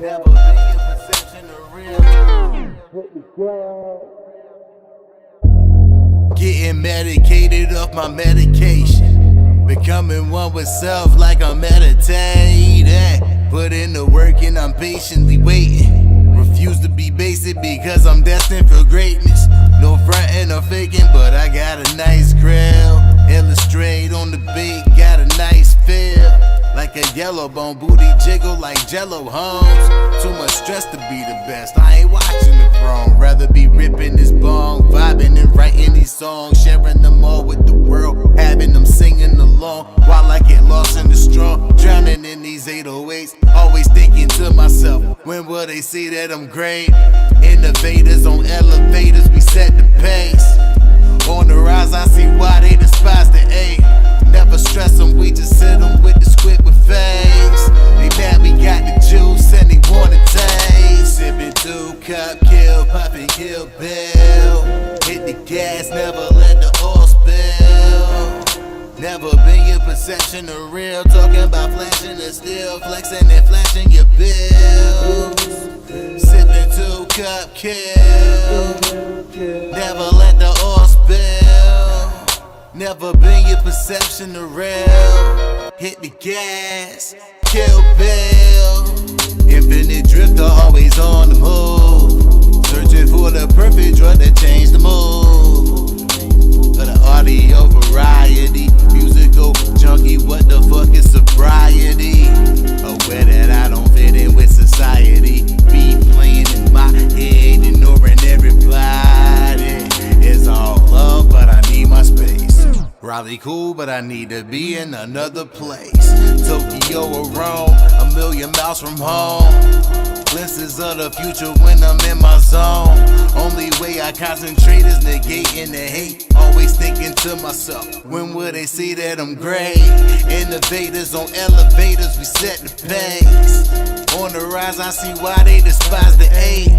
Never been your perception of real. Getting medicated off my medication. Becoming one with self like I'm meditating. Put in the work and I'm patiently waiting. Refuse to be basic because I'm destined for greatness. No frontin' or faking, but I got a nice grill. Illustrate on the beat, got a nice feel. Like a yellow bone, booty jiggle like Jello Holmes. Too much stress to be the best, I ain't watching the throne. Rather be ripping this bong, vibing and writing these songs. Sharing them all with the world, having them singing along. While I get lost in the strong, drowning in these 808s. Always thinking to myself, when will they see that I'm great? Innovators on elevators, we set the pace. On the rise, I see why they despise the A. Never stress them, we just hit them with the squid with face. They mad we got the juice and they wanna taste. Sipping 2-cup, kill, puffin', kill Bill. Hit the gas, never let the oil spill. Never been your perception of real. Talking about flashing the steel, flexing and flashing your bills. Sipping 2-cup, kill. Never let the oil spill. Never been your perception of real. Hit the gas, kill Bill. Infinite drifter, always on the move. Searching for the perfect drug that changed the mood. For the audio variety, musical junkie, what the fuck is sobriety? Aware that I don't fit in with society. Be playing in my head, ignoring everybody. It's all love, but I need my space. Raleigh cool, but I need to be in another place. Tokyo or Rome, a million miles from home. Glimpses of the future when I'm in my zone. Only way I concentrate is negating the hate. Always thinking to myself, when will they see that I'm great? Innovators on elevators, we set the pace. On the rise, I see why they despise the 8.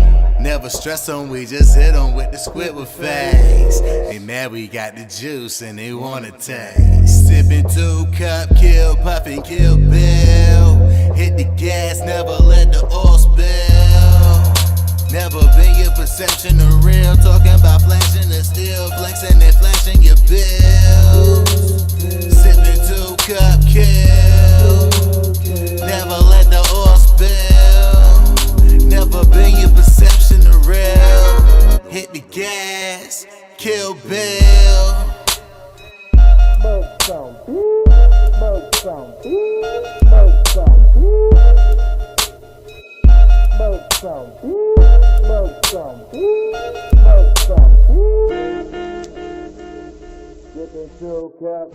Never stress them, we just hit them with the Squidward face. They mad we got the juice and they wanna taste. Sipping 2-cup, kill, puffin', kill Bill. Hit the gas, never let the oil spill. Never been your perception of real. Talking about flashing the steel, flexing and flashing your bills. Sipping 2-cup, kill. Never let the oil spill. Never been your perception of real. Hit the gas, kill Bill. Smoke some weed, smoke some weed, smoke some weed, smoke some weed, smoke some weed, smoke some weed. Sipping 2-cup,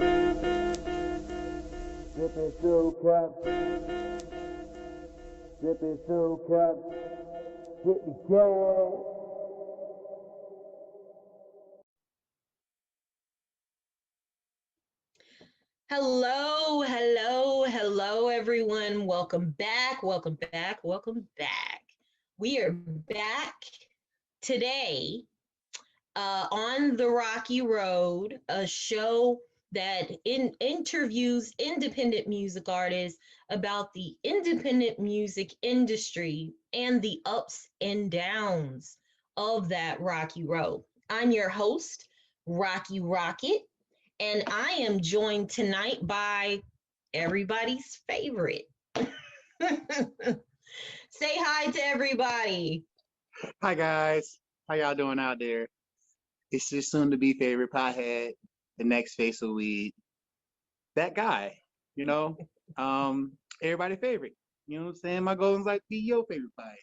sipping 2-cup, sipping 2-cup, hit the gas. Hello, hello, hello, everyone. Welcome back, welcome back, welcome back. We are back today on the Rocky Road, a show that interviews independent music artists about the independent music industry and the ups and downs of that Rocky Road. I'm your host, Rocky Rocket. And I am joined tonight by everybody's favorite. Say hi to everybody. Hi guys, how y'all doing out there? It's your soon-to-be favorite pothead, the next face of weed, that guy. You know, everybody favorite. You know what I'm saying? My goal is like be your favorite pothead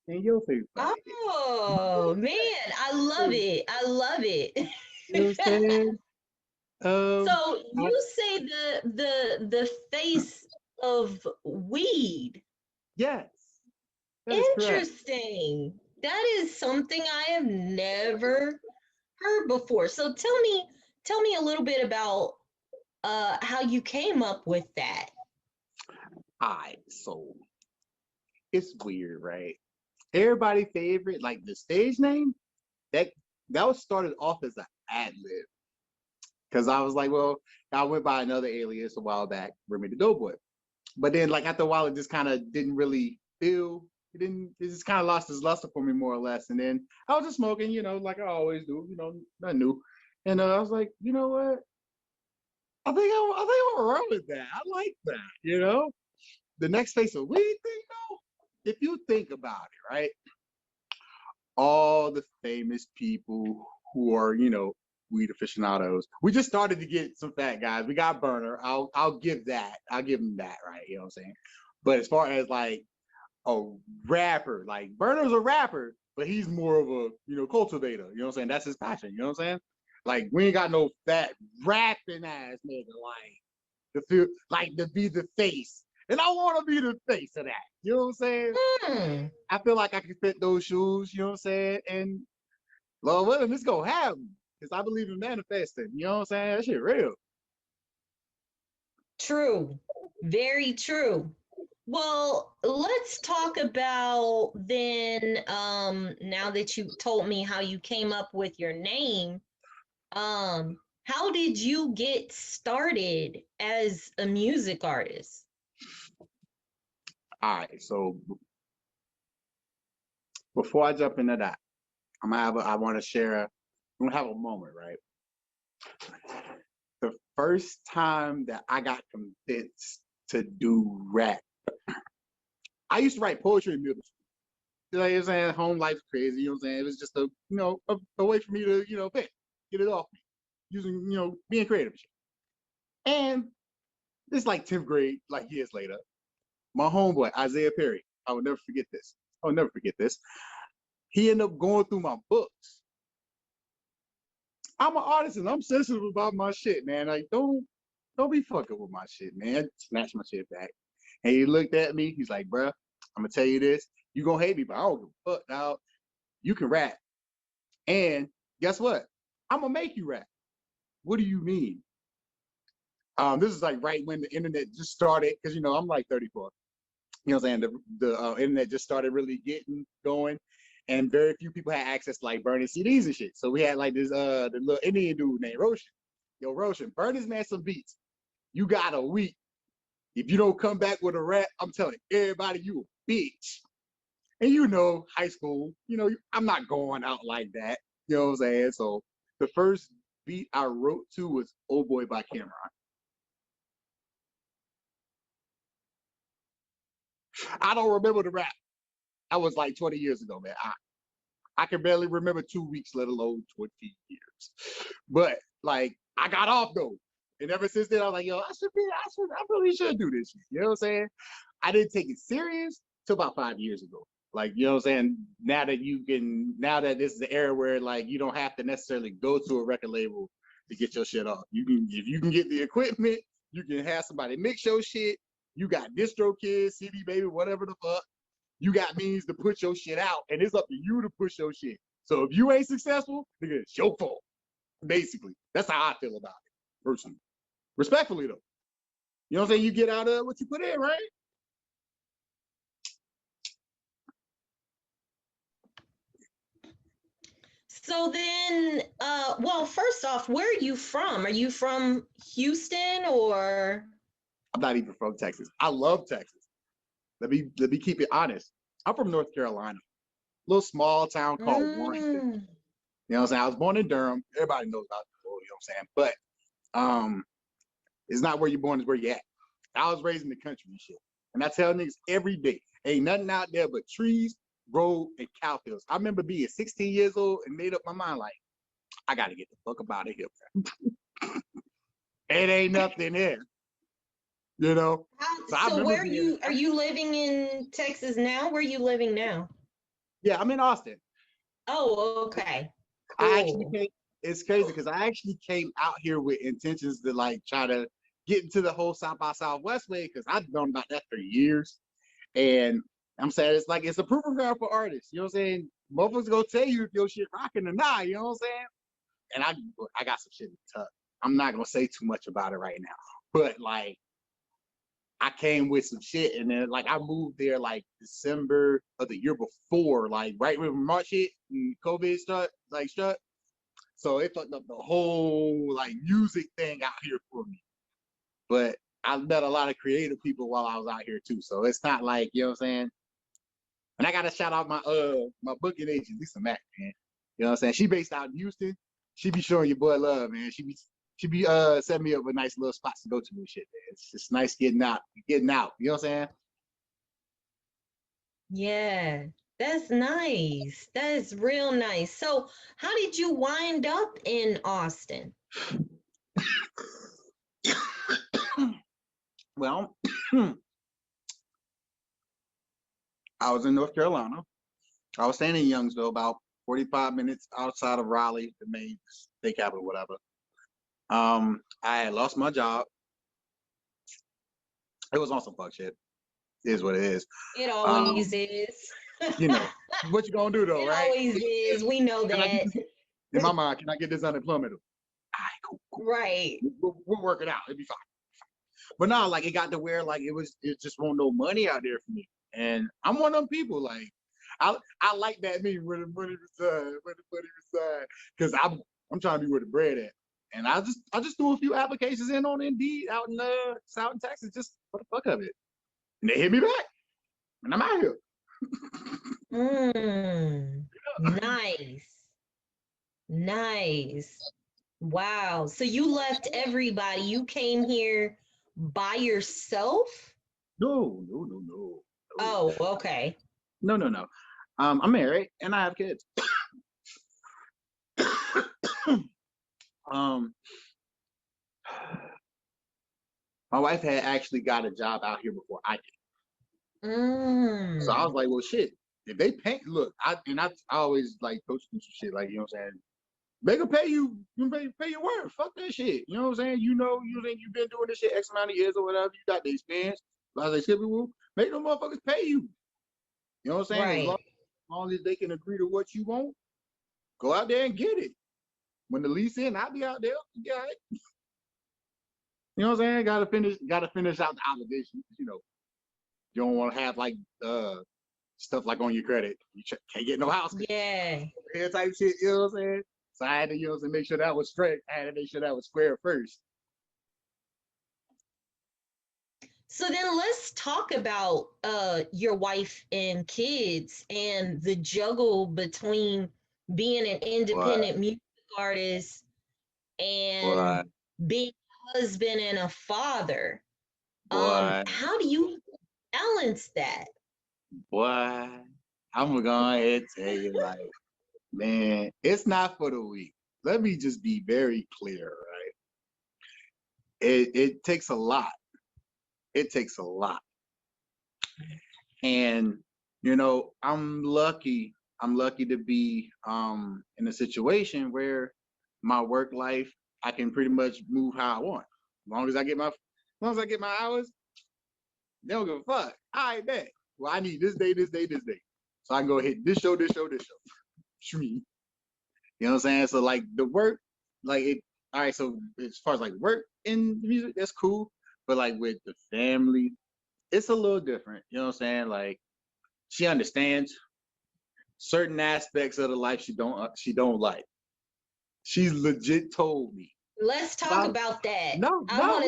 and your favorite pothead. Oh man, I love it. I love it. You know what I'm saying? So I- you say the face of weed. yes, that is correct. Interesting. That is something I have never heard before. So tell me a little bit about how you came up with that. Alright, so it's weird, right? Everybody favorite, like the stage name, that that was started off as an ad lib. Because I was like, well, I went by another alias a while back, Remy the Doughboy. But then, like after a while, it just kind of didn't really feel. It just kind of lost its luster for me more or less. And then I was just smoking, like I always do, nothing new. And I was like, you know what? I think I'm around with that. I like that. The next face of weed thing, though, if you think about it, right? All the famous people who are, weed aficionados. We just started to get some fat guys. We got Burner. I'll give that. I'll give him that, right? You know what I'm saying? But as far as like a rapper, like Burner's a rapper, but he's more of a, cultivator. You know what I'm saying? That's his passion. You know what I'm saying? Like we ain't got no fat rapping ass nigga like to feel like to be the face. And I want to be the face of that. You know what I'm saying? I feel like I can fit those shoes, you know what I'm saying? And Lord willing, it's gonna happen. Because I believe in manifesting. You know what I'm saying? That shit real. True. Very true. Well, let's talk about then, now that you told me how you came up with your name, how did you get started as a music artist? All right, so before I jump into that, I want to share, I'm gonna have a moment, right? The first time that I got convinced to do rap, I used to write poetry in middle school. You know what I'm saying? Home life's crazy, you know what I'm saying? It was just a way for me to, vent, get it off me, using, being creative and shit. And it's like 10th grade, like years later, my homeboy, Isaiah Perry, I will never forget this. He ended up going through my books. I'm an artist and I'm sensitive about my shit, man. Like, don't be fucking with my shit, man. Snatch my shit back. And he looked at me. He's like, bruh, I'm gonna tell you this. You gonna hate me, but I don't give a fuck now. You can rap. And guess what? I'm gonna make you rap. What do you mean? This is like right when the internet just started, because I'm like 34. You know what I'm saying? The internet just started really getting going. And very few people had access to like burning CDs and shit. So we had like this the little Indian dude named Roshan. Yo, Roshan, burn this man some beats. You got a week. If you don't come back with a rap, I'm telling everybody you a bitch. And high school, I'm not going out like that. You know what I'm saying? So the first beat I wrote to was Oh Boy by Cameron. I don't remember the rap. That was like 20 years ago, man. I can barely remember 2 weeks, let alone 20 years. But like, I got off though. And ever since then, I was like, yo, I really should do this shit. You know what I'm saying? I didn't take it serious till about 5 years ago. Like, you know what I'm saying? Now that this is the era where like, you don't have to necessarily go to a record label to get your shit off. If you can get the equipment, you can have somebody mix your shit. You got DistroKid, CD Baby, whatever the fuck. You got means to put your shit out, and it's up to you to push your shit. So if you ain't successful, nigga, it's your fault. Basically, that's how I feel about it, personally. Respectfully, though. You know what I'm saying? You get out of what you put in, right? So then, well, first off, where are you from? Are you from Houston or? I'm not even from Texas. I love Texas. Let me keep it honest. I'm from North Carolina, a little small town called Warrenton. You know what I'm saying? I was born in Durham. Everybody knows about the you know what I'm saying? But it's not where you're born, it's where you're at. I was raised in the country and shit. And I tell niggas every day, ain't nothing out there but trees, road, and cow fields. I remember being 16 years old and made up my mind like, I gotta get the fuck up out of here. It ain't nothing there. So where are you living in Texas now? Where are you living now? Yeah, I'm in Austin. Oh, okay. Cool. It's crazy because I actually came out here with intentions to like try to get into the whole South by Southwest way because I've known about that for years. And I'm saying it's a proving ground for artists. You know what I'm saying? Motherfuckers gonna tell you if your shit rocking or not, you know what I'm saying? And I got some shit in the tuck. I'm not gonna say too much about it right now. But like I came with some shit and then like I moved there like December of the year before, like right when March hit and COVID struck. So it fucked up the whole like music thing out here for me. But I met a lot of creative people while I was out here too. So it's not like, you know what I'm saying? And I gotta shout out my booking agent, Lisa Mack, man. You know what I'm saying? She based out in Houston. She be showing your boy love, man. She be setting me up with nice little spots to go to and shit, man. It's just nice getting out. You know what I'm saying? Yeah, that's nice. That is real nice. So, how did you wind up in Austin? Well, I was in North Carolina. I was staying in Youngsville, about 45 minutes outside of Raleigh, the main state capital, whatever. I had lost my job. It was on some fuck shit. It is what it is. It always is. You know, what you gonna do though, It right? always is. We know Can I that. get in my mind, can I get this unemployment? All right, cool. Right. We'll work it out. It'll be fine. But no, like it got to where like it just won't no money out there for me. And I'm one of them people, like I like that meme where the money reside, because I'm trying to be where the bread at. And I just threw a few applications in on Indeed out in South Texas, just for the fuck of it. And they hit me back. And I'm out here. Nice. Nice. Wow. So you left everybody. You came here by yourself? No. Oh, okay. No. I'm married and I have kids. My wife had actually got a job out here before I did. So I was like, well, shit, if they pay, look, I always like coach them some shit, like, you know what I'm saying? They can pay you pay your worth. Fuck that shit. You know what I'm saying? You know, you've been doing this shit X amount of years or whatever. You got the experience. But I say, make them motherfuckers pay you. You know what I'm saying? Right. As long as they can agree to what you want, go out there and get it. When the lease in, I'll be out there. Yeah. You know what I'm saying? Gotta finish out the obligation. You know, you don't want to have like stuff like on your credit. You can't get no house. Yeah. Type shit, you know what I'm saying? So I had to, you know, make sure that was straight. I had to make sure that was square first. So then let's talk about your wife and kids and the juggle between being an independent music artist and being a husband and a father. How do you balance that? Boy, I'm gonna go ahead and tell you, like, man, it's not for the weak. Let me just be very clear, right? It takes a lot. It takes a lot. And, you know, I'm lucky to be in a situation where my work life, I can pretty much move how I want. As long as I get my hours, they don't give a fuck. I bet. Well, I need this day. So I can go hit this show. Shoot me. You know what I'm saying? So like the work, like it, all right, so as far as like work in music, that's cool. But like with the family, it's a little different. You know what I'm saying? Like she understands certain aspects of the life she don't like. She's legit told me. Let's talk about that. No, let's talk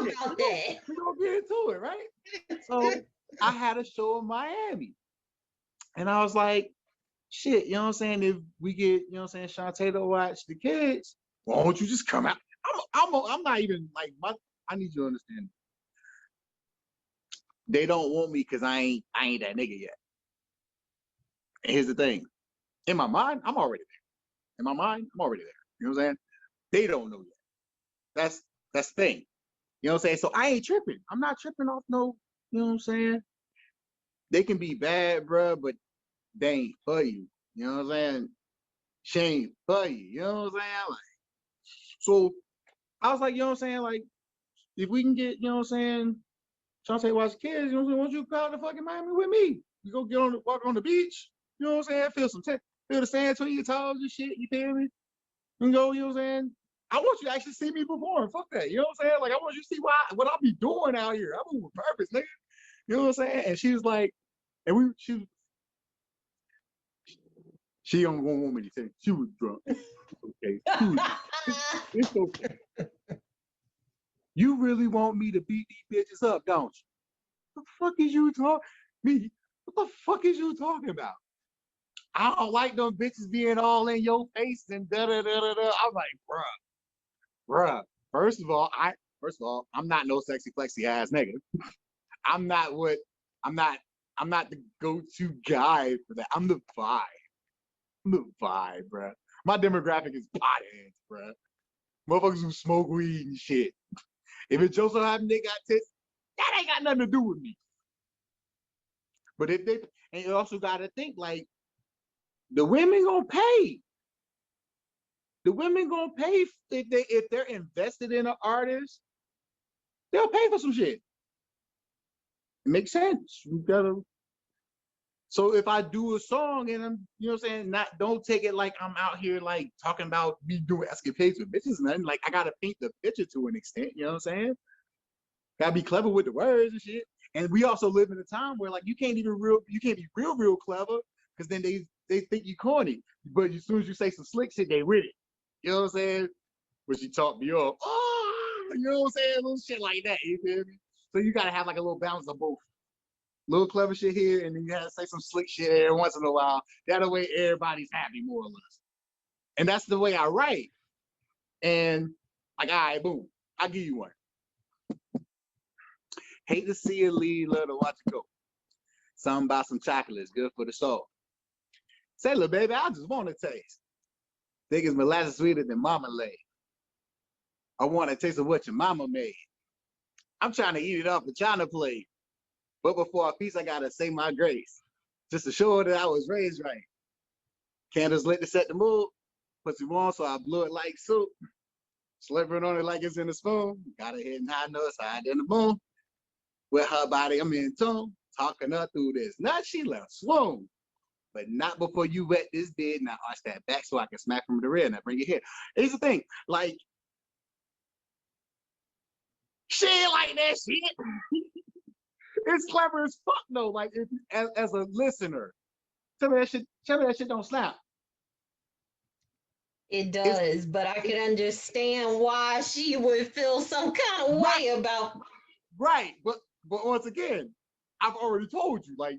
about that. We're gonna get into it, right? So I had a show in Miami. And I was like, shit, you know what I'm saying? If we get, you know what I'm saying, Shantae to watch the kids, why don't you just come out? I'm not even like I need you to understand. They don't want me because I ain't that nigga yet. And here's the thing. In my mind, I'm already there. You know what I'm saying? They don't know yet. That's the thing. You know what I'm saying? So I ain't tripping. I'm not tripping off no, you know what I'm saying? They can be bad, bruh, but they ain't for you. You know what I'm saying? She ain't for you. You know what I'm saying? Like, so I was like, you know what I'm saying? Like, if we can get, you know what I'm saying, Shantae watch the kids, you know what I'm saying? Why don't you come to fucking Miami with me? You go walk on the beach, you know what I'm saying? Feel the sand between your toes and shit, you feel me? And go, you know what I'm saying? I want you to actually see me perform. Fuck that. You know what I'm saying? Like, I want you to see what I be doing out here. I'm with purpose, nigga. You know what I'm saying? And she was like, she don't want me to say she was drunk. Okay. It's okay. You really want me to beat these bitches up, don't you? The fuck is you talking? Me? What the fuck is you talking about? I don't like them bitches being all in your face and da da da da da. I'm like, bruh. First of all, I'm not no sexy flexy ass nigga. I'm not what I'm not I'm not the go-to guy for that. I'm the vibe. I'm the vibe, bruh. My demographic is potheads, bruh. Motherfuckers who smoke weed and shit. If it just so happen they got tits, that ain't got nothing to do with me. But if they, and you also gotta think like the women gonna pay. The women gonna pay if they're invested in an artist, they'll pay for some shit. It makes sense. You gotta. So if I do a song and I'm, you know what I'm saying, don't take it like I'm out here like talking about me doing escapades with bitches, nothing. Like I gotta paint the picture to an extent, you know what I'm saying? Gotta be clever with the words and shit. And we also live in a time where like you can't be real clever, because then they think you corny. But as soon as you say some slick shit, they with it. You know what I'm saying? But she talked me up. Oh, you know what I'm saying? Little shit like that. You feel me? So you gotta have like a little balance of both. Little clever shit here, and then you gotta say some slick shit every once in a while. That way everybody's happy, more or less. And that's the way I write. And like, all right, boom, I'll give you one. Hate to see it leave, love to watch it go. Something about some chocolates, good for the soul. Say, little baby, I just want to taste. Think it's molasses sweeter than marmalade. I want a taste of what your mama made. I'm trying to eat it off the China plate. But before I feast, I gotta say my grace, just to show her that I was raised right. Candles lit to set the mood. Pussy warm, so I blew it like soup. Slurping on it like it's in a spoon. Got her hitting high notes, higher than the moon. With her body, I'm in tune. Talking her through this. Now she left swoon. But not before you wet this bed. Now arch that back so I can smack from the rear. Now bring it here. Here's the thing, like, shit like that shit. It's clever as fuck though. Like, if, as a listener, tell me that shit don't slap. It does, but I can understand why she would feel some kind of way about. Right, but once again, I've already told you, like,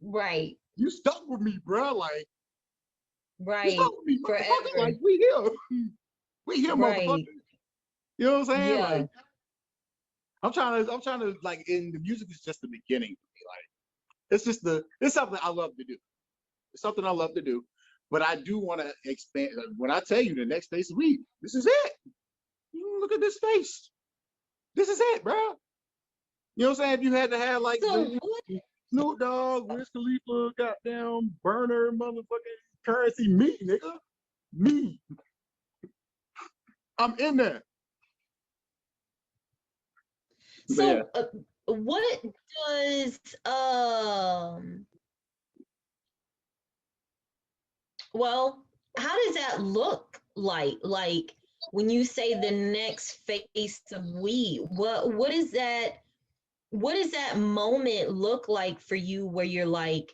right, you stuck with me, bro. Like, right, you stuck with me, forever. like, we here, right. motherfucker. You know what I'm saying? Yeah. Like, I'm trying to like, in the music is just the beginning for me. Like, it's something I love to do. It's something I love to do. But I do want to expand. When I tell you the next face of weed, this is it. Look at this face. This is it, bro. You know what I'm saying? If you had to have like Snoop Dogg, Wiz Khalifa, goddamn burner, motherfucking currency, me, nigga. Me. I'm in there. So what does well, how does that look like? Like when you say the next face of weed, what is that moment look like for you where you're like,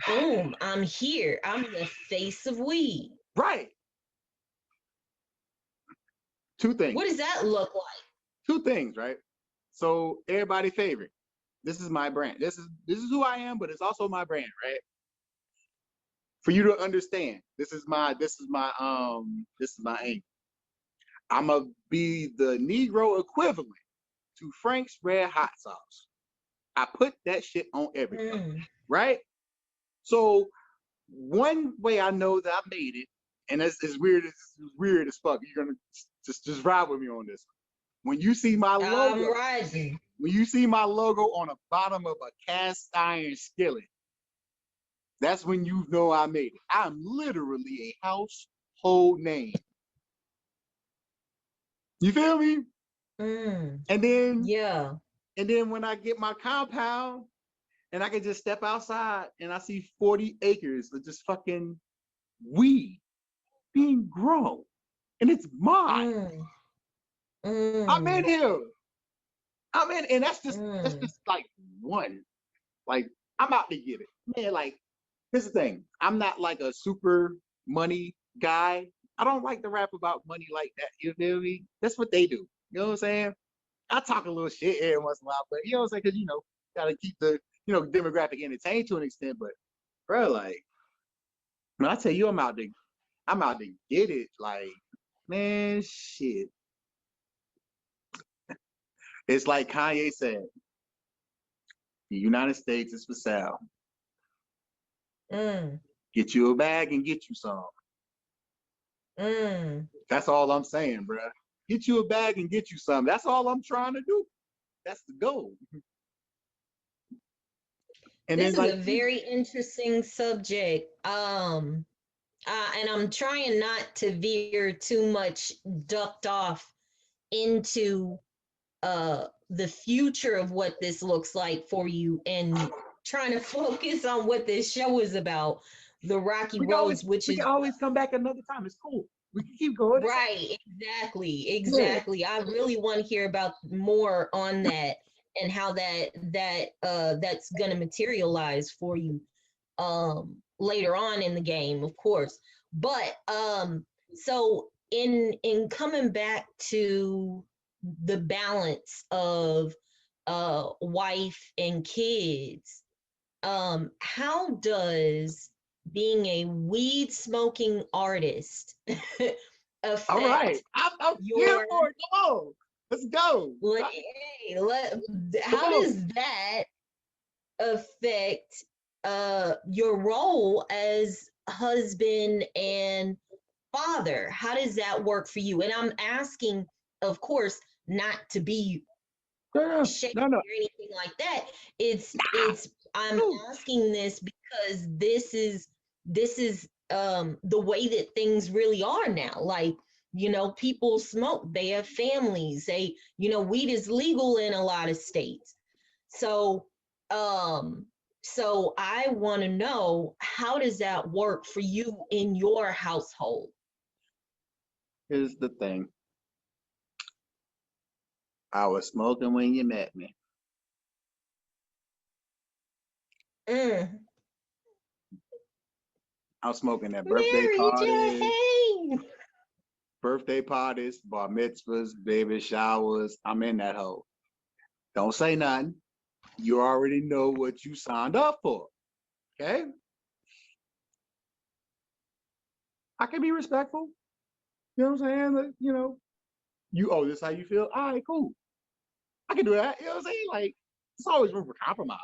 boom, I'm here. I'm the face of weed. Right. Two things. What does that look like? Two things, right? So everybody favorite. This is my brand. This is who I am, but it's also my brand, right? For you to understand, this is my aim. I'ma be the Negro equivalent to Frank's Red Hot Sauce. I put that shit on everything, right? So one way I know that I made it, and it's weird as fuck. You're gonna just ride with me on this. When you see my logo, I'm rising. When you see my logo on the bottom of a cast iron skillet, that's when you know I made it. I'm literally a household name. You feel me? And then when I get my compound and I can just step outside and I see 40 acres of just fucking weed being grown, and it's mine. I'm in here. And that's just like one. Like, I'm out to get it. Man, like, here's the thing. I'm not like a super money guy. I don't like to rap about money like that. You feel me? That's what they do. You know what I'm saying? I talk a little shit every once in a while, but you know what I'm saying? Because, you know, gotta keep demographic entertained to an extent, but bro, like when I tell you I'm out to get it, like, man, shit. It's like Kanye said, the United States is for sale. Mm, Get you a bag and get you some. mm. That's all I'm saying, bro. Get you a bag and get you some. That's all I'm trying to do. That's the goal. And This then is like a very interesting subject. And I'm trying not to veer too much ducked off into the future of what this looks like for you and trying to focus on what this show is about, the rocky roads, which we is can always come back another time. It's cool. We can keep going. right. Exactly, Yeah. exactly. I really want to hear about more on that and how that's going to materialize for you later on in the game, of course. But so in coming back to the balance of wife and kids, how does being a weed smoking artist All right. affect I'm here your for it. Come on. Let's go. hey, Come how on. does that affect your role as husband and father? How does that work for you? And I'm asking, of course, not to be shady No, no. or anything like that. It's I'm No. asking this because this is the way that things really are now. Like, people smoke, they have families, weed is legal in a lot of states. So so I want to know, how does that work for you in your household? Here's the thing. I was smoking when you met me. Mm. I'm smoking at Mary Jane. birthday parties, bar mitzvahs, baby showers. I'm in that hole. Don't say nothing. You already know what you signed up for. Okay? I can be respectful. You know what I'm saying? Like, this how you feel? All right, cool. I can do that. You know what I'm saying? Like, it's always room for compromise.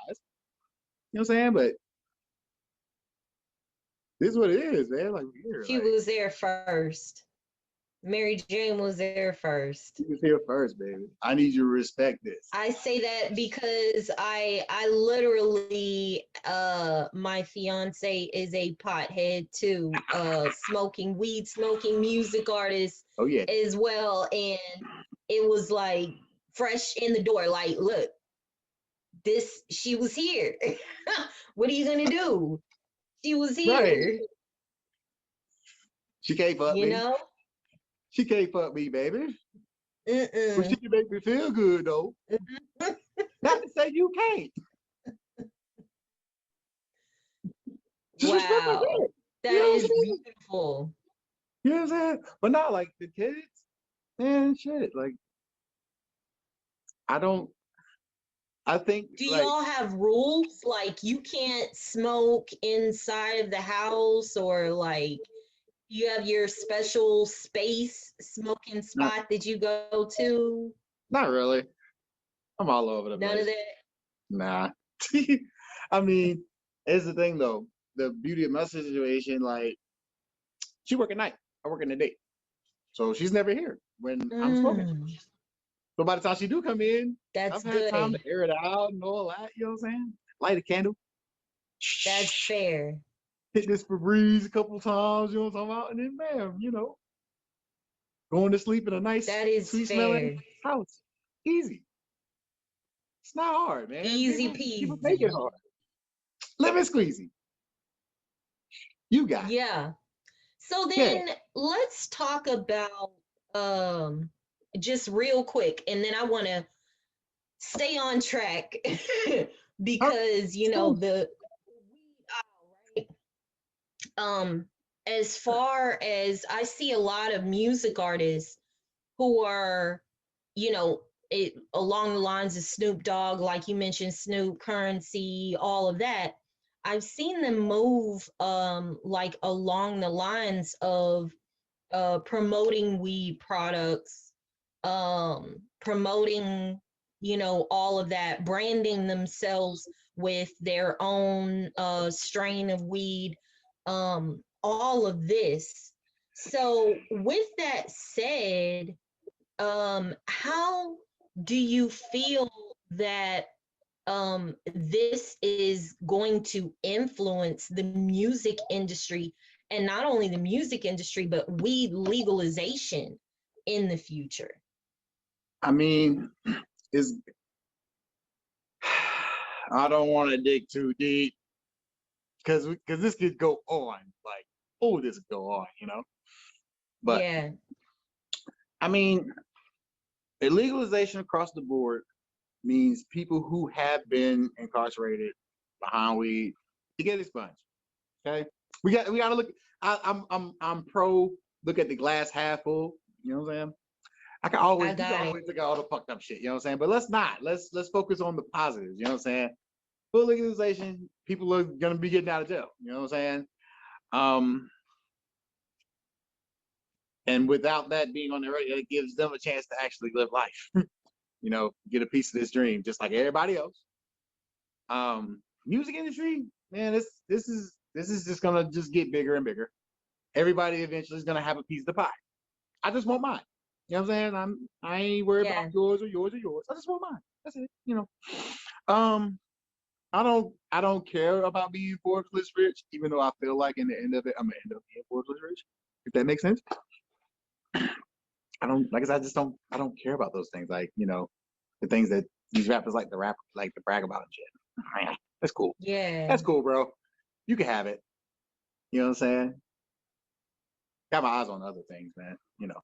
You know what I'm saying? But this is what it is, man. Like, we're here. She was there first. Mary Jane was there first. You was here first, baby. I need you to respect this. I say that because I literally my fiance is a pothead too, smoking weed, smoking music artist Oh yeah. as well. And it was like fresh in the door, like, look, she was here. What are you gonna do? She was Right. here. She can't fuck You me. know? She can't fuck me, baby. But she Mm-mm. can make me feel good though. Not to say you can't. Just respect my Wow. kid. That You know what I'm is saying? beautiful. You know what I'm saying? But not like the kids, man, shit. Like I think Do like y'all have rules? Like, you can't smoke inside of the house, or like you have your special space smoking not spot that you go to? not really. I'm all over the None of place. that. Nah. I mean, here's the thing though. The beauty of my situation, like she work at night. I work in the day. So she's never here when I'm smoking. Mm, So by the time she do come in, that's I've had time to good. air it out and all that, you know what I'm saying? Light a candle. That's fair. Hit this Febreze a couple times, you know what I'm talking about? And then bam, going to sleep in a nice, That is sweet smelling fair. house. Easy. It's not hard, man. Easy People make it peasy. hard. Lemon squeezy. You got it. Yeah. So Yeah. then let's talk about just real quick, and then I want to stay on track Huh? because Cool. the weed aisle, right? As far as I see a lot of music artists who are, you know it along the lines of Snoop Dogg, like you mentioned, Snoop, Currency, all of that. I've seen them move like along the lines of promoting weed products, promoting, you know, all of that, branding themselves with their own strain of weed, all of this. So, with that said, how do you feel that this is going to influence the music industry, and not only the music industry, but weed legalization in the future? I mean, it's I don't want to dig too deep because this could go on like, oh, this could go on, you know. But Yeah, I mean, a legalization across the board means people who have been incarcerated behind weed to get expunged. Okay, we got to look. I'm pro look at the glass half full. You know what I'm saying? I You can got it. always look at all the fucked up shit. You know what I'm saying? But let's not. Let's focus on the positives. You know what I'm saying? Full legalization, people are gonna be getting out of jail. You know what I'm saying? Um, and without that being on the radio, it gives them a chance to actually live life. You know, get a piece of this dream, just like everybody else. Music industry, man, this is just gonna just get bigger and bigger. Everybody eventually is gonna have a piece of the pie. I just want mine. You know what I'm saying? I ain't worried Yeah. about yours or yours or yours. I just want mine. That's it. You know. I don't care about being Forbes rich, even though I feel like in the end of it, I'm gonna end up being Forbes rich. If that makes sense. I don't like I said, I don't care about those things. Like, you know, the things that these rappers like to brag about and shit. Man, that's cool. Yeah. That's cool, bro. You can have it. You know what I'm saying? Got my eyes on other things, man. You know.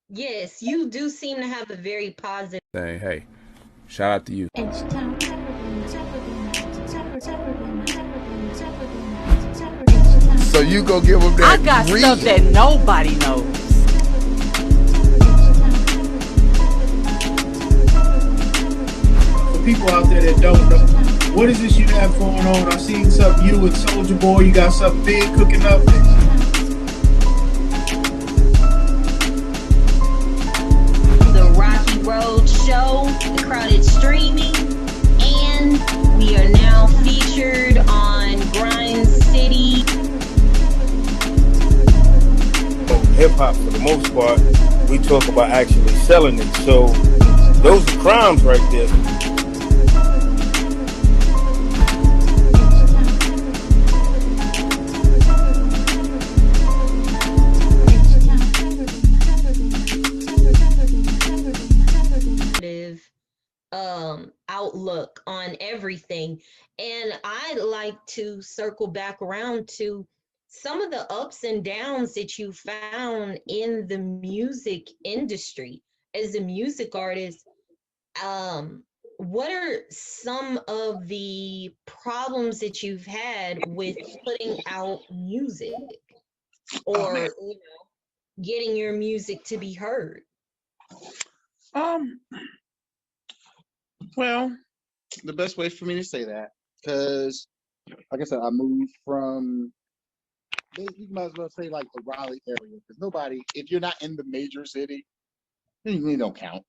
Yes, you do seem to have a very positive. Saying, hey, shout out to you. So you go give them that I got real. stuff that nobody knows. For people out there that don't know, what is this you have going on? I seen something you and Soldier Boy, you got something big cooking up. The Rocky Road Show, the Crowded Streaming, and we are now featured on Grind City. Hip hop, for the most part, we talk about actually selling it. So those are crimes right there. Outlook on everything. And I'd like to circle back around to some of the ups and downs that you found in the music industry as a music artist. What are some of the problems that you've had with putting out music, or you know, getting your music to be heard? Well, the best way for me to say that, because like I said, I moved from you might as well say like the Raleigh area, because nobody, if you're not in the major city, you don't count.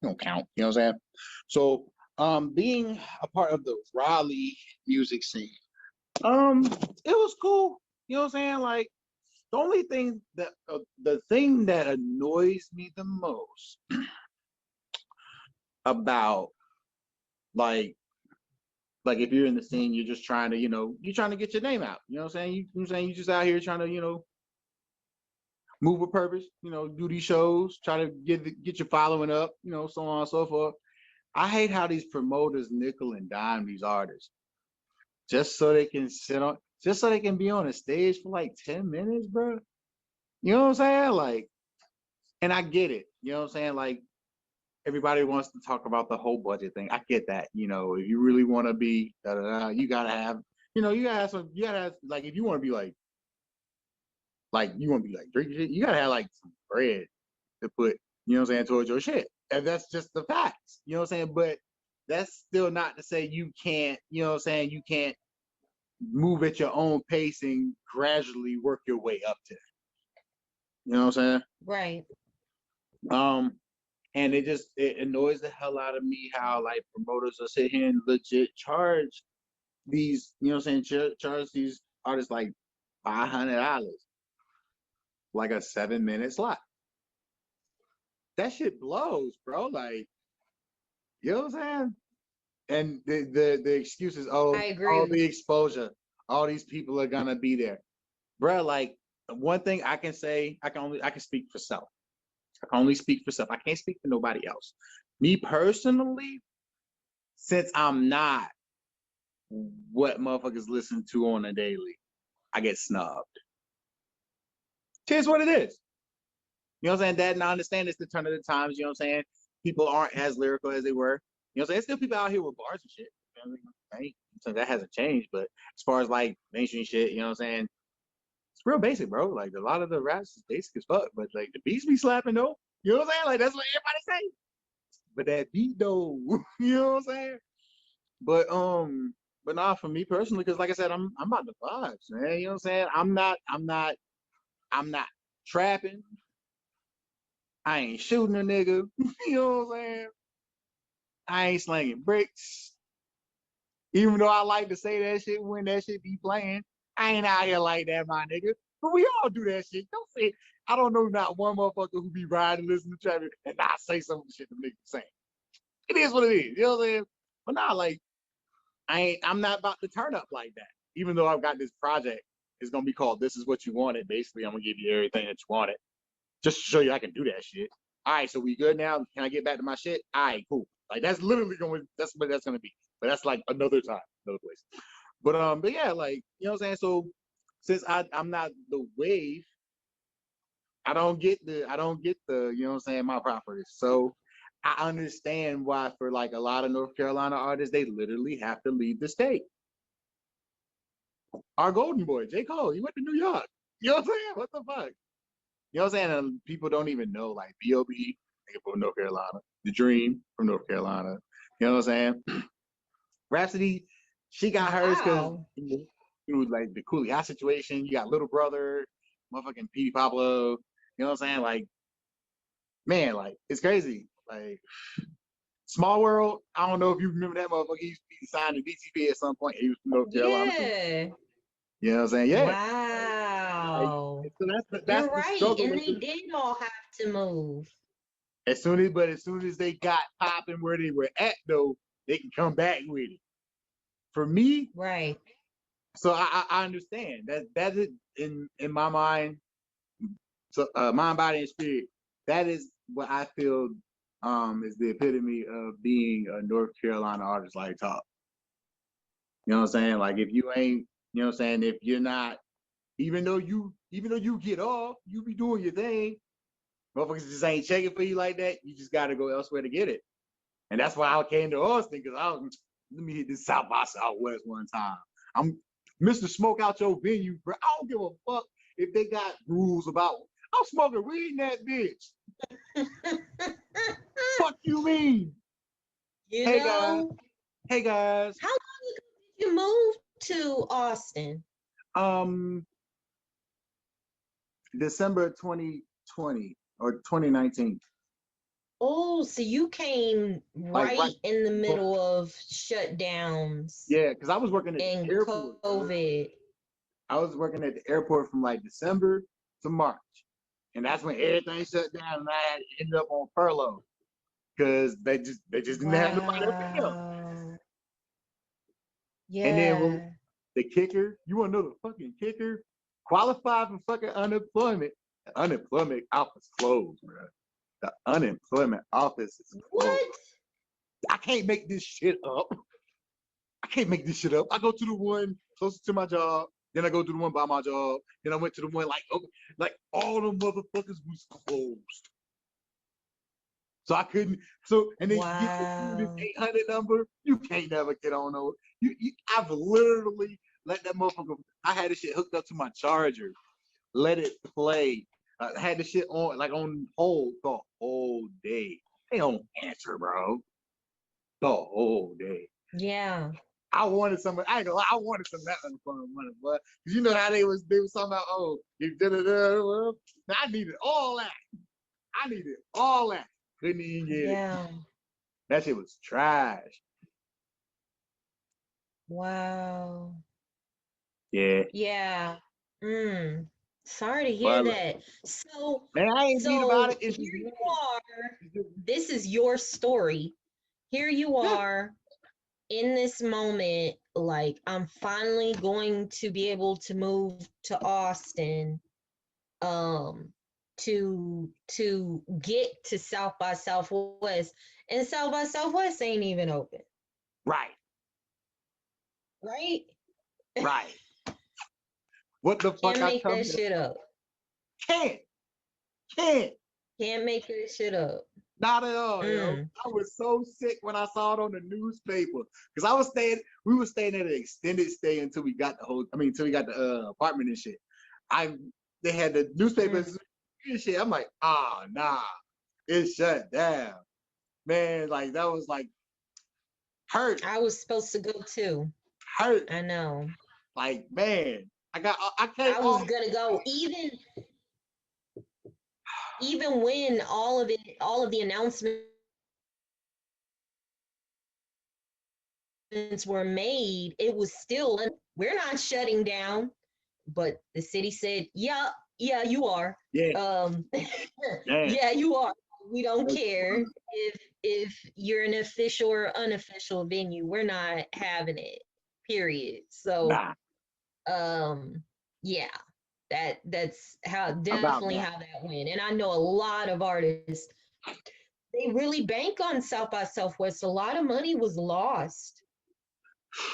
You don't count. You know what I'm saying? So, being a part of the Raleigh music scene, it was cool. You know what I'm saying? Like, the only thing that the thing that annoys me the most about like if you're in the scene, you're just trying to, you know, you're trying to get your name out. You know what I'm saying? You saying you just out here trying to, you know, move with purpose, you know, do these shows, try to get your following up, you know, so on and so forth. I hate how these promoters nickel and dime these artists just so they can just so they can be on a stage for like 10 minutes, bro. You know what I'm saying? Like, and I get it. You know what I'm saying? Like, everybody wants to talk about the whole budget thing. I get that. You know, if you really want to be, you gotta have, you know, you gotta have, like, if you want to be like you want to be like drinking shit, you gotta have like some bread to put you know what I'm saying, towards your shit. And that's just the facts, you know what I'm saying? But that's still not to say you can't, you know what I'm saying, you can't move at your own pace and gradually work your way up to that. You know what I'm saying? Right. And it annoys the hell out of me how like promoters will sit here and legit charge these, you know what I'm saying, charge these artists like $500, like a 7-minute slot. That shit blows, bro. Like, you know what I'm saying? And the excuse is, oh, I agree. all the exposure, all these people are gonna be there, bro. Like, one thing I can say, I can speak for self. I can only speak for self. I can't speak for nobody else. Me personally, since I'm not what motherfuckers listen to on a daily, I get snubbed. Here's what it is. You know what I'm saying? That, and I understand it's the turn of the times, you know what I'm saying? People aren't as lyrical as they were. You know what I'm saying? There's still people out here with bars and shit. You know what I mean? So that hasn't changed. But as far as like mainstream shit, you know what I'm saying? It's real basic, bro. Like a lot of the raps is basic as fuck. But like the beats be slapping though. You know what I'm saying? Like that's what everybody say. But that beat though, you know what I'm saying? But nah, for me personally, because like I said, I'm about the vibes, man. You know what I'm saying? I'm not trapping. I ain't shooting a nigga. You know what I'm saying? I ain't slinging bricks. Even though I like to say that shit when that shit be playing, I ain't out here like that, my nigga. But we all do that shit. Don't say, I don't know not one motherfucker who be riding, listening to traffic, and not say some of the shit the niggas saying. It is what it is. You know what I'm saying? But nah, like, I'm not about to turn up like that. Even though I've got this project, it's gonna be called This Is What You Wanted. Basically, I'm gonna give you everything that you wanted. Just to show you I can do that shit. All right, so we good now? Can I get back to my shit? All right, cool. Like that's literally that's what that's gonna be. But that's like another time, another place. But yeah, like, you know what I'm saying? So since I'm not the wave, I don't get the, you know what I'm saying, my properties. So I understand why for like a lot of North Carolina artists, they literally have to leave the state. Our golden boy, J. Cole, he went to New York. You know what I'm saying? What the fuck? You know what I'm saying? And people don't even know, like B.O.B. from North Carolina, The Dream from North Carolina. You know what I'm saying? Rhapsody, she got hers because through like the Cooley High situation. You got Little Brother, motherfucking P. Pablo. You know what I'm saying? Like, man, like it's crazy. Like Small World. I don't know if you remember that motherfucker. He used to be signed to DTV at some point. He was from North Carolina. Yeah. You know what I'm saying? Yeah. Wow. Like, so that's You're right. And they did all have to move. As soon as they got popping where they were at, though, they can come back with it. For me, right. So I understand that is in my mind. So mind, body, and spirit. That is what I feel is the epitome of being a North Carolina artist like Top. You know what I'm saying? Like if you ain't, you know what I'm saying, if you're not, even though you get off, you be doing your thing, motherfuckers just ain't checking for you like that, you just gotta go elsewhere to get it. And that's why I came to Austin, because let me hit this South by Southwest one time. I'm Mr. Smoke out your venue, bro. I don't give a fuck if they got rules about, I'm smoking weed in that bitch. Fuck you mean? Hey guys. How long ago did you move to Austin? December 2020 or 2019. Oh, so you came right in the middle of shutdowns. Yeah, because I was working at the airport. COVID. I was working at the airport from like December to March. And that's when everything shut down and I had to end up on furlough. Because they just didn't have nobody to pick up. Yeah. And then the kicker, you want to know the fucking kicker? Qualified for fucking unemployment. The unemployment office closed, bro. The unemployment office is closed. What? I can't make this shit up. I go to the one closest to my job. Then I go to the one by my job. Then I went to the one like all the motherfuckers was closed. So I couldn't. So and then you get this 800 number. You can't never get on over. I've literally let that motherfucker. I had this shit hooked up to my charger. Let it play had the shit on like on hold the whole day. They don't answer, bro. The whole day. Yeah. I wanted some. I ain't gonna lie, I wanted some of that unemployment money, but you know how they was talking about, oh, you did it. I needed all that. I needed all that. Couldn't even get it. Yeah. That shit was trash. Wow. Yeah. Yeah. Sorry to hear But that. So, man, I ain't mean about it. It's here just, you are. This is your story. Here you yeah. are in this moment. Like, I'm finally going to be able to move to Austin, to get to South by Southwest, and South by Southwest ain't even open, Right. right? Right. What the fuck Can't I make come that here? shit up. Can't. Can't make that shit up. Not at all, yo. I was so sick when I saw it on the newspaper. Because we were staying at an extended stay until we got until we got the apartment and shit. They had the newspapers and shit. I'm like, nah, it's shut down. Man, like that was like hurt. I was supposed to go too. Hurt. I know. Like, man, I came I was gonna go even when all of the announcements were made, it was still, we're not shutting down. But the city said, yeah, you are. Yeah. Yeah, you are. We don't care if you're an official or unofficial venue. We're not having it. Period. So yeah, that's definitely how that went. And I know a lot of artists, they really bank on South by Southwest. A lot of money was lost.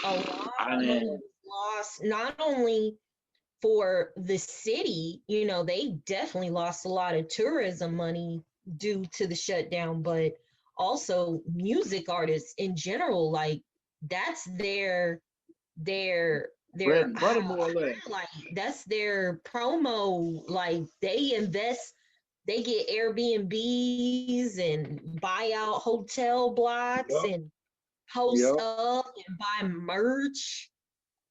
A lot of money was lost, not only for the city, they definitely lost a lot of tourism money due to the shutdown, but also music artists in general, like that's their bread and butter, more or less. Like that's their promo. Like they invest, they get Airbnbs and buy out hotel blocks and host up and buy merch.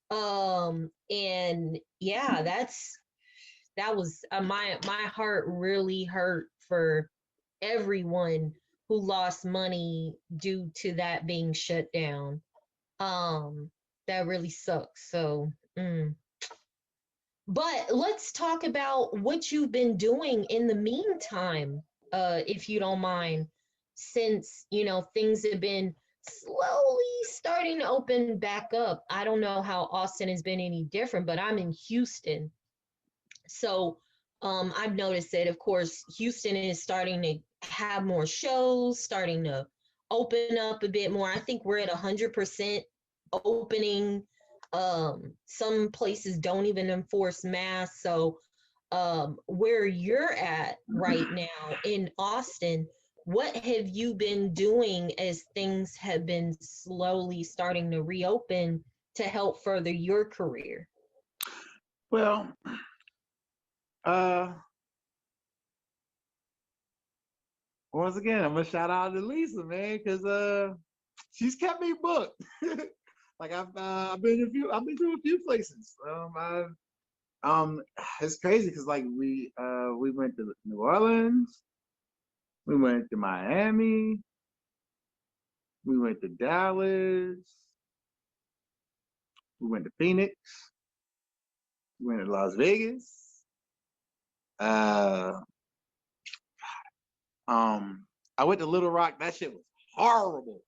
And yeah, that was my heart really hurt for everyone who lost money due to that being shut down. That really sucks. So, but let's talk about what you've been doing in the meantime, if you don't mind, since things have been slowly starting to open back up. I don't know how Austin has been any different, but I'm in Houston. So I've noticed that, of course, Houston is starting to have more shows, starting to open up a bit more. I think we're at 100% opening. Some places don't even enforce masks. So where you're at right now in Austin, what have you been doing as things have been slowly starting to reopen to help further your career? Well, once again, I'm gonna shout out to Lisa, man, because she's kept me booked. Like I've been to a few places. It's crazy because like we went to New Orleans, we went to Miami, we went to Dallas, we went to Phoenix, we went to Las Vegas. I went to Little Rock. That shit was horrible.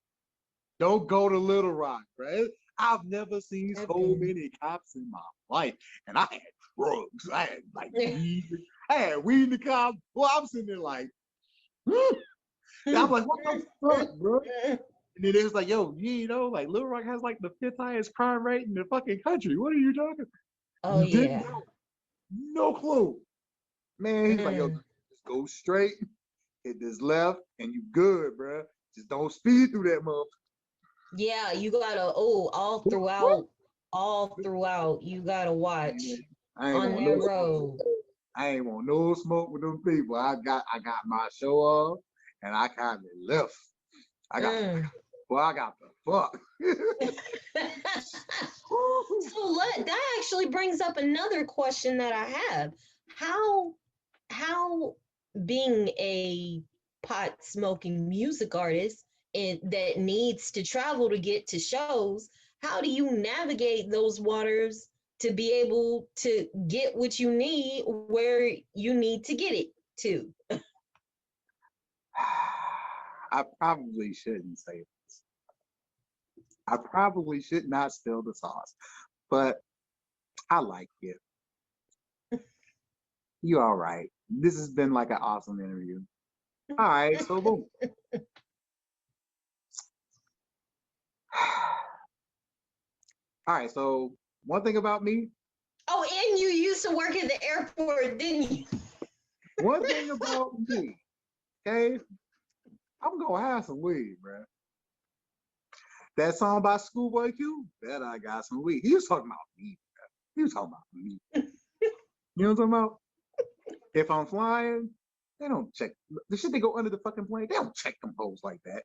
Don't go to Little Rock, right? I've never seen so many cops in my life, and I had drugs. I had like weed. I had weed in the car. Well, I'm sitting there like, I'm like, what the fuck, bro? And then it was like, yo, like Little Rock has like the 5th highest crime rate in the fucking country. What are you talking? Oh yeah. No clue. Man, he's like, yo, just go straight, hit this left, and you good, bro. Just don't speed through that motherfucker. Yeah, you gotta all throughout you gotta watch on that road. I ain't want no smoke with them people. I got my show off, and I kind of left. I got the fuck. So that actually brings up another question that I have. How being a pot smoking music artist and that needs to travel to get to shows, how do you navigate those waters to be able to get what you need where you need to get it to? I probably shouldn't say this. I probably should not spill the sauce, but I like it. You all right. This has been like an awesome interview. All right, so boom. All right, so one thing about me. Oh, and you used to work at the airport, didn't you? One thing about me, okay? I'm gonna have some weed, bro. That song by Schoolboy Q, that I got some weed. He was talking about me, bro. He was talking about me. You know what I'm talking about? If I'm flying, they don't check. The shit they go under the fucking plane, they don't check them hoes like that.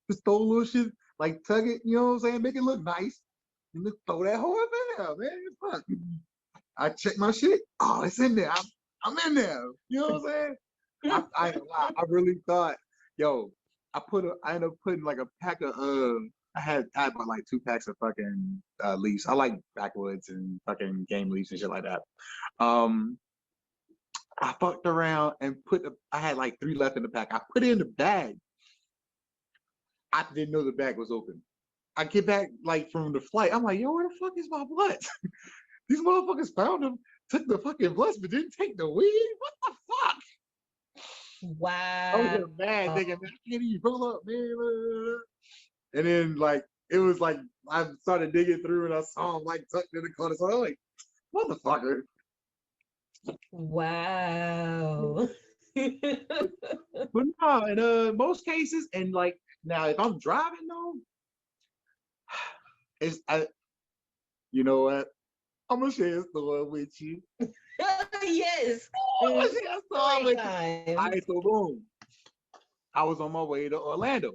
Just throw a little shit, like tug it, you know what I'm saying? Make it look nice. And just throw that hoe up in there, man. Fuck. I check my shit. Oh, it's in there. I'm in there. You know what I'm saying? I really thought, yo, I ended up putting like a pack of I had bought like 2 packs of fucking leaves. I like backwoods and fucking game leaves and shit like that. I fucked around and I had like 3 left in the pack. I put it in the bag. I didn't know the bag was open. I get back like from the flight. I'm like, yo, where the fuck is my blunts? These motherfuckers found them, took the fucking blunts, but didn't take the weed. What the fuck? Wow. I was just mad, thinking, man, I can't even roll up, man. And then like it was like I started digging through and I saw him like tucked in the corner. So I'm like, motherfucker. Wow. But no, in most cases, and like now if I'm driving though, you know what? I'm gonna share a story with you. Yes. I'm gonna share a story with you. Time. All right, so boom. I was on my way to Orlando.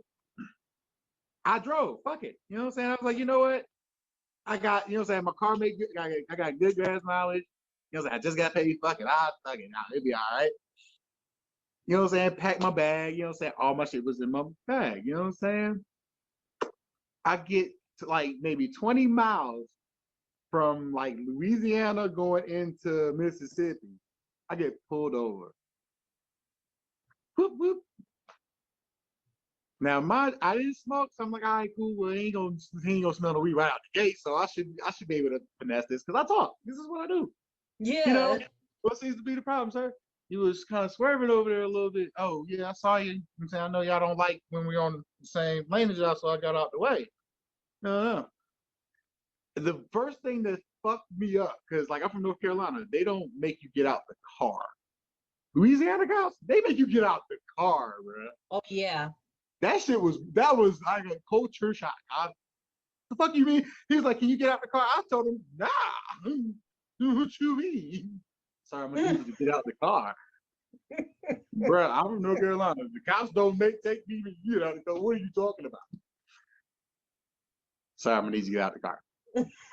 I drove. Fuck it. You know what I'm saying? I was like, you know what? I got, you know what I'm saying? My car made good. I got good gas mileage. You know what I'm saying? I just got paid. Fuck it. Fuck it. It'll be all right. You know what I'm saying? Pack my bag. You know what I'm saying? All my shit was in my bag. You know what I'm saying? I get to like maybe 20 miles from like Louisiana going into Mississippi. I get pulled over. Whoop, whoop. Now I didn't smoke, so I'm like, all right, cool. Well, he ain't gonna smell the weed right out the gate, so I should be able to finesse this because I talk. This is what I do. Yeah. You know, what seems to be the problem, sir? He was kind of swerving over there a little bit. Oh yeah, I saw you. I'm saying I know y'all don't like when we're on the same lane as y'all, so I got out the way. No. The first thing that fucked me up, because like I'm from North Carolina, they don't make you get out the car. Louisiana cops, they make you get out the car, bro. Oh yeah. That was like a culture shock. The fuck you mean? He was like, can you get out the car? I told him, nah. What you mean? Sorry, I'm gonna need you to get out the car. Bro, I'm from North Carolina. The cops don't take me to get out the car. What are you talking about? Sorry, I'm gonna need you to get out the car.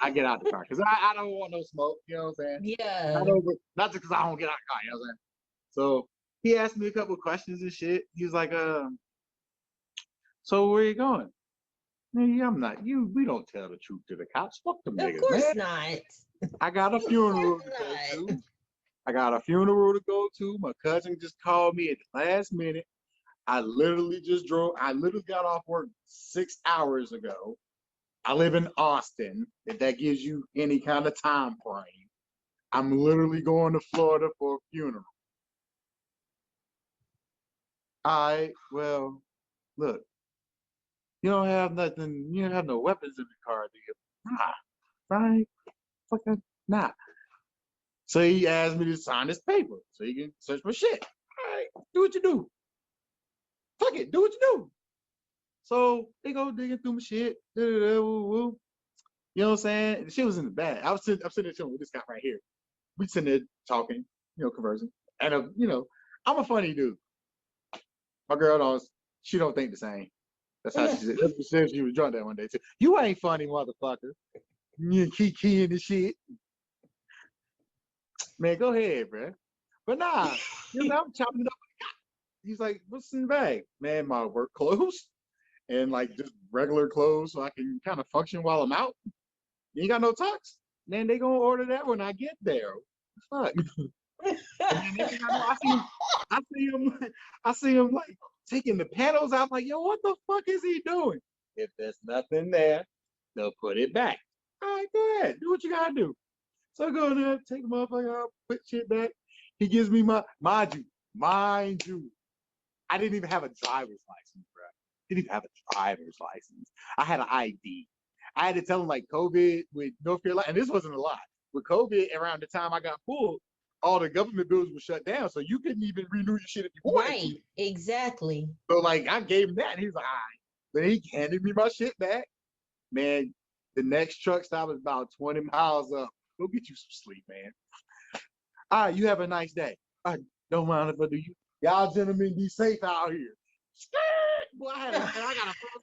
I get out the car because I don't want no smoke. You know what I'm saying? Yeah. Not just because I don't get out the car. You know what I'm saying? So he asked me a couple of questions and shit. He was like, so where you going? Man, I'm not. We don't tell the truth to the cops. Fuck them niggas, Of course man. not. I got a funeral to go to. I got a funeral to go to. My cousin just called me at the last minute. I literally got off work 6 hours ago. I live in Austin, if that gives you any kind of time frame. I'm literally going to Florida for a funeral. All right, well, look, you don't have nothing, you don't have no weapons in the car, do you? Nah, right? Fucking nah. So he asked me to sign this paper so he can search my shit. All right, do what you do. Fuck it, do what you do. So they go digging through my shit. You know what I'm saying? The shit was in the bag. I'm sitting there chilling with this guy right here. we sitting there talking, conversing. And I'm a funny dude. My girl she don't think the same. That's how she said. That's what she said. She was drunk that one day too. You ain't funny, motherfucker. You kiki and the shit. Man, go ahead, bro. But nah, I'm chopping it up. He's like, what's in the bag? Man, my work clothes and like just regular clothes so I can kind of function while I'm out. You ain't got no tux? Man, they gonna order that when I get there. Fuck. And then next thing I know, I see him like taking the panels out. Like, yo, what the fuck is he doing? If there's nothing there, they'll put it back. All right, go ahead, do what you gotta do. So I go in there, take the motherfucker out, put shit back. He gives me mind you, I didn't even have a driver's license, bro. Didn't even have a driver's license. I had an ID. I had to tell him like COVID with North Carolina, and this wasn't a lot. With COVID, around the time I got pulled, all the government buildings were shut down, so you couldn't even renew your shit if you wanted to. Right, exactly. So like I gave him that, and he was like, all right. Then he handed me my shit back. Man, the next truck stop is about 20 miles up. Go get you some sleep, man. All right, you have a nice day. I don't mind if I do. Y'all gentlemen be safe out here. Boy, I got to follow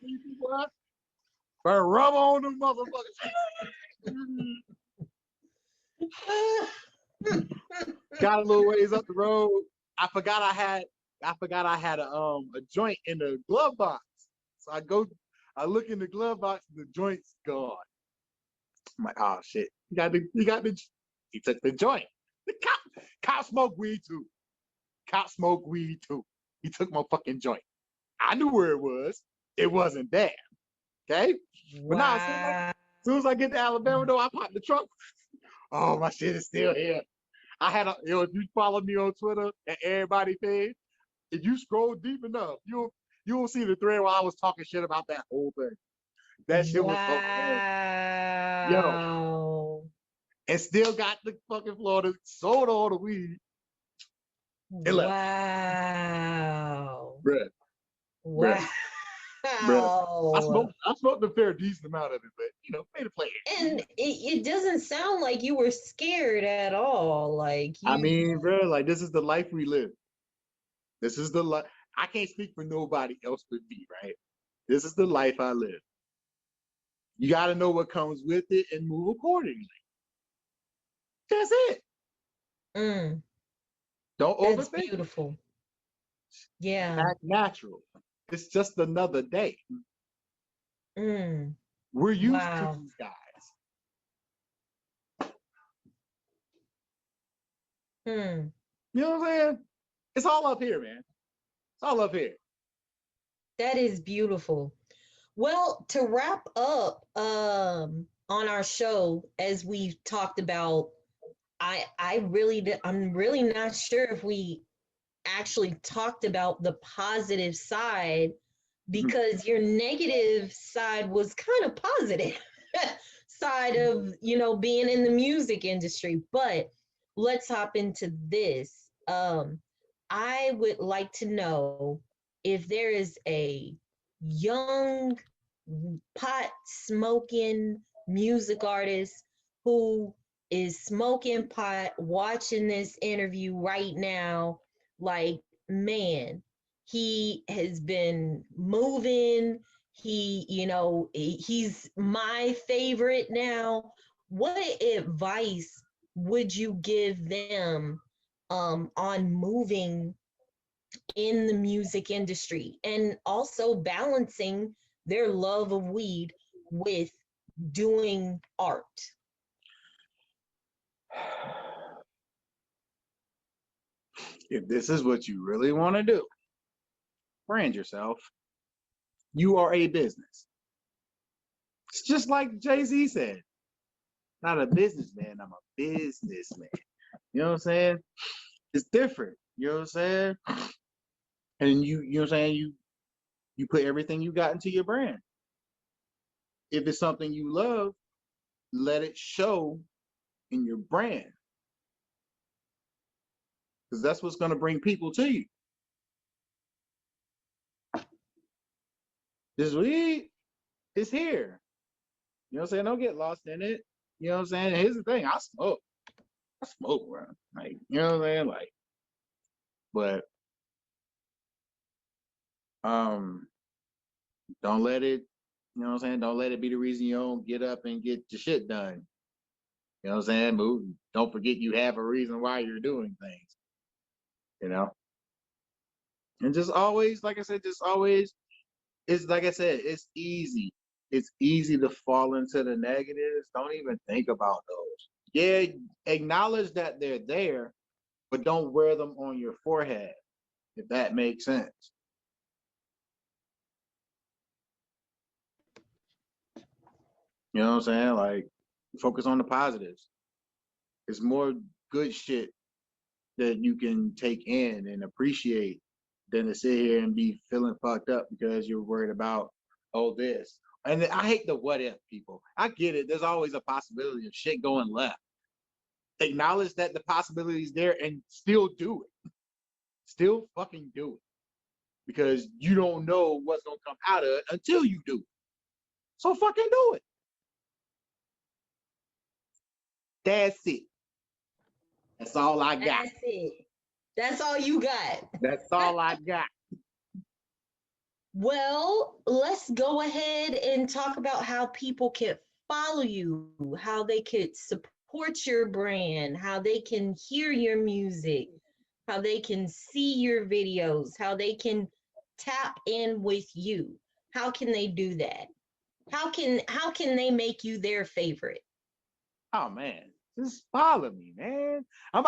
these people up. But rub on them motherfuckers. Got a little ways up the road. I forgot I had a joint in the glove box. So I look in the glove box, and the joint's gone. I'm like, oh shit. He took the joint. The cop smoked weed too. He took my fucking joint. I knew where it was. It wasn't there. Okay? Wow. But now as soon as I get to Alabama though, I pop the trunk. Oh, my shit is still here. I had if you follow me on Twitter at Errebodi page, if you scroll deep enough, you'll see the thread where I was talking shit about that whole thing. That shit was so bad. Yo. And still got the fucking Florida, sold all the weed. Wow. Bruh. Wow. Bruh. I smoked a fair decent amount of it, but made a play. And it doesn't sound like you were scared at all. Like I mean, bro, like this is the life we live. This is the life. I can't speak for nobody else but me, right? This is the life I live. You got to know what comes with it and move accordingly. That's it. Don't overthink. That's beautiful. Yeah. Act natural. It's just another day. We're used to these guys. You know what I'm saying? It's all up here, man. It's all up here. That is beautiful. Well, to wrap up on our show, as we've talked about, I'm really not sure if we actually talked about the positive side, because your negative side was kind of positive side of being in the music industry. But let's hop into this. I would like to know if there is a young pot smoking music artist who is smoking pot, watching this interview right now. Like, man, he has been moving. He's my favorite now. What advice would you give them on moving in the music industry, and also balancing their love of weed with doing art? If this is what you really want to do, brand yourself. You are a business. It's just like Jay-Z said. Not a businessman, I'm a businessman. You know what I'm saying? It's different. You know what I'm saying? And you know what I'm saying? You put everything you got into your brand. If it's something you love, let it show in your brand. Because that's what's going to bring people to you. This weed is here. You know what I'm saying? Don't get lost in it. You know what I'm saying? And here's the thing, I smoke. I smoke, bro. Like, you know what I'm saying? Like, but don't let it, you know what I'm saying? Don't let it be the reason you don't get up and get your shit done. You know what I'm saying? Move. Don't forget you have a reason why you're doing things. You know? And just always, like I said, just always, it's like I said, it's easy. It's easy to fall into the negatives. Don't even think about those. Yeah, acknowledge that they're there, but don't wear them on your forehead, if that makes sense. You know what I'm saying? Like, focus on the positives. It's more good shit that you can take in and appreciate than to sit here and be feeling fucked up because you're worried about, oh, this. And I hate the what if people. I get it. There's always a possibility of shit going left. Acknowledge that the possibility is there and still do it. Still fucking do it. Because you don't know what's going to come out of it until you do it. So fucking do it. That's it. That's all I got. That's it. That's all you got. That's all I got. Well, let's go ahead and talk about how people can follow you, how they could support your brand, how they can hear your music, how they can see your videos, how they can tap in with you. How can they do that? How can they make you their favorite? Oh man, just follow me, man. I'm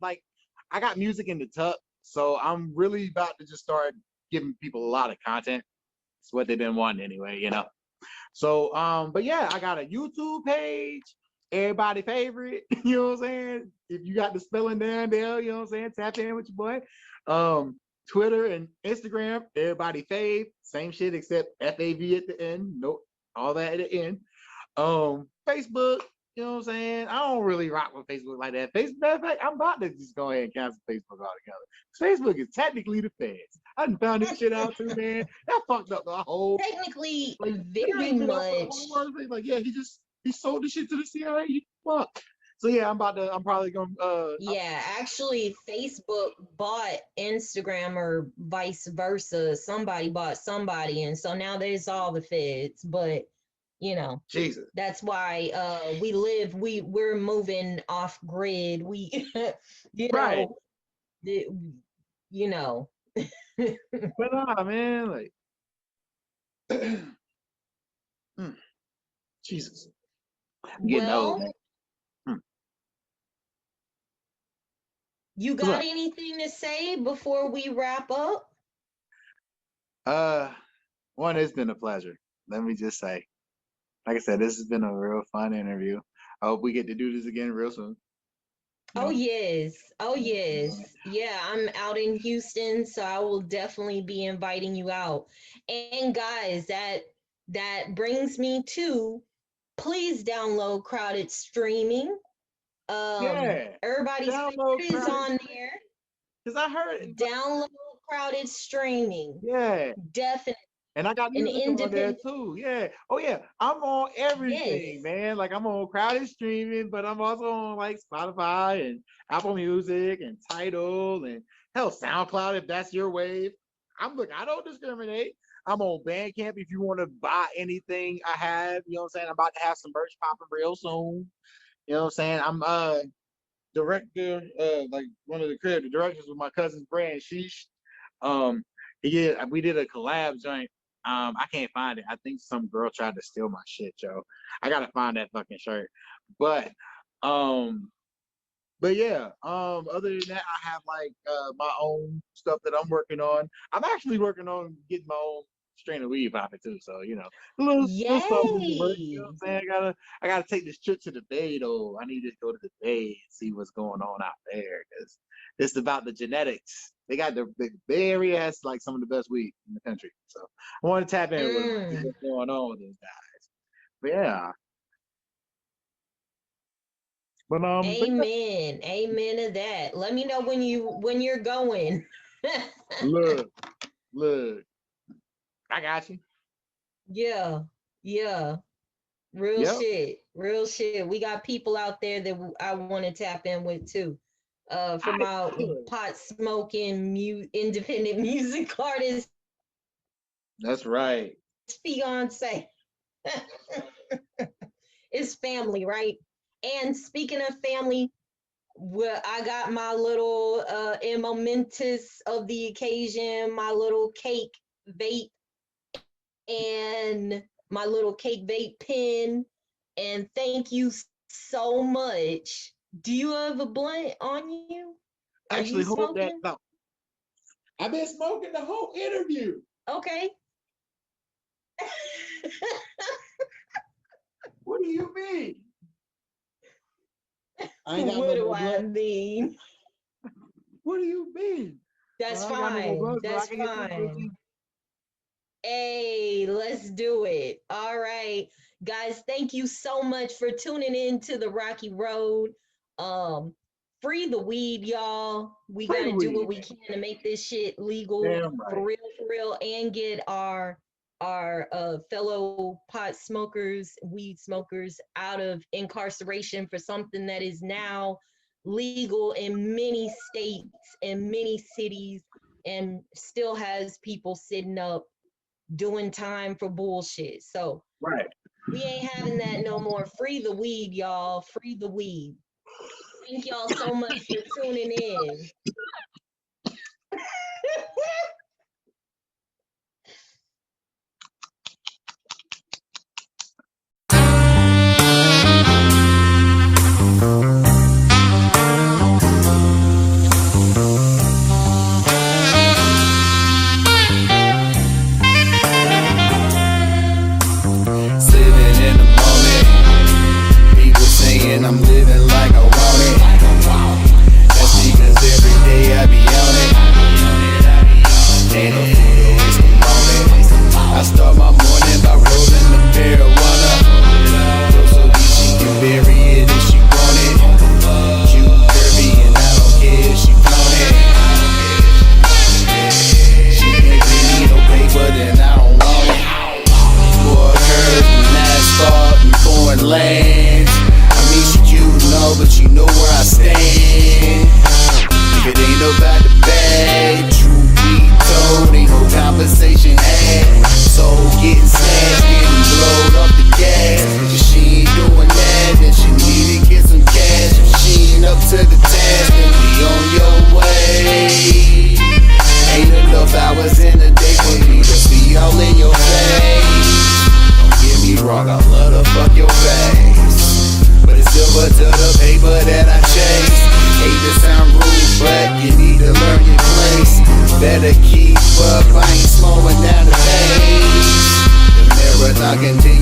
like, I got music in the tuck, so I'm really about to just start giving people a lot of content. It's what they've been wanting anyway, you know. So, but yeah, I got a YouTube page, everybody favorite, you know what I'm saying? If you got the spelling down there, you know what I'm saying, tap in with your boy. Twitter and Instagram, everybody fave, same shit except FAV at the end. Nope, all that at the end. Facebook, you know what I'm saying? I don't really rock with Facebook like that. Facebook, matter of fact, I'm about to just go ahead and cancel Facebook altogether. Facebook is technically the feds. I done found this shit out too, man. That fucked up the whole. Technically, Like, very much. Like, yeah, he sold the shit to the CIA. Fuck. So yeah, I'm probably gonna. Yeah, actually, Facebook bought Instagram or vice versa. Somebody bought somebody, and so now there's all the feds. But you know, Jesus. that's why we're moving off grid. We, you Right. know, you know. But nah, man, like, Jesus. I'm getting old, man. You What's got up? anything to say before we wrap up? One, it's been a pleasure. Let me just say, like I said, this has been a real fun interview. I hope we get to do this again real soon. Oh yes. Oh yes. Yeah, I'm out in Houston, so I will definitely be inviting you out. And guys, that brings me to, please download Crowded Streaming. Yeah. Everybody's Download favorite is Crowded on there. Because I heard. Download Crowded Streaming. Yeah. Definitely. And I got An music on there independent. too. Yeah. Oh yeah. I'm on everything, Yes. man. Like I'm on Crowded Streaming, but I'm also on like Spotify and Apple Music and Tidal and hell SoundCloud if that's your wave. I don't discriminate. I'm on Bandcamp if you want to buy anything I have. You know what I'm saying? I'm about to have some merch popping real soon. You know what I'm saying? I'm director, like one of the directors of my cousin's brand, Sheesh. We did a collab joint. I can't find it. I think some girl tried to steal my shit, Joe. I gotta find that fucking shirt. But yeah, other than that, I have like my own stuff that I'm working on. I'm actually working on getting my own strain of weed popping too. So, you know, a little stuff in the work, you know what I'm saying? I gotta take this trip to the Bay though. I need to go to the Bay and see what's going on out there because it's about the genetics. They got the Bay Area has like some of the best weed in the country. So I want to tap in with them, see what's going on with those guys. But yeah. But Amen. Amen to that. Let me know when you're going. look, I got you. Yeah. Yeah. Real Yep. shit. Real shit. We got people out there that I want to tap in with too. For I my could. pot smoking independent music artist That's right. fiance. It's family, right? And speaking of family, well, I got my little in momentous of the occasion, my little cake vape and my little cake vape pen. And thank you so much. Do you have a blunt on you? Are you Actually, hold that smoking? thought. I've been smoking the whole interview. Okay. What do you mean? I ain't got What no do more I blood. mean? What do you mean? That's I ain't got no more fine. blood, so I That's can hit this fine. bitch. Hey, let's do it. All right. Guys, thank you so much for tuning in to the Rocky Road. Free the weed, y'all. We Free got the to do weed. what we can to make this shit legal Damn right. for real, and get our fellow pot smokers, weed smokers out of incarceration for something that is now legal in many states and many cities and still has people sitting up doing time for bullshit. So Right. we ain't having that no more. Free the weed, y'all. Free the weed. Thank y'all so much for tuning in. Living in the moment. People saying I'm living like I want it. That's because every day I be on it. Ain't no fool to waste a moment. I start my morning by rolling the marijuana. So deep she can bury it if she want it. Cute, curvy, and I don't care if she want it. She can't give me no paper, then I don't want it. More curves and asphalt and foreign lands. I mean, she cute and all, but you know where I stand. If it ain't about the bag, truth be told, ain't no conversation had. Soul getting snatched, getting blowed off the gas. If she ain't doing that, then she need to get some cash. If she ain't up to the task, then be on your way. Ain't enough hours in a day for me to be all in your face. Don't get me wrong, I love to fuck your face, but it's silver to the paper that I chase. Hate to sound rude, but you need to learn your place. Better keep up, I ain't slowing down the pace. The marathon continues.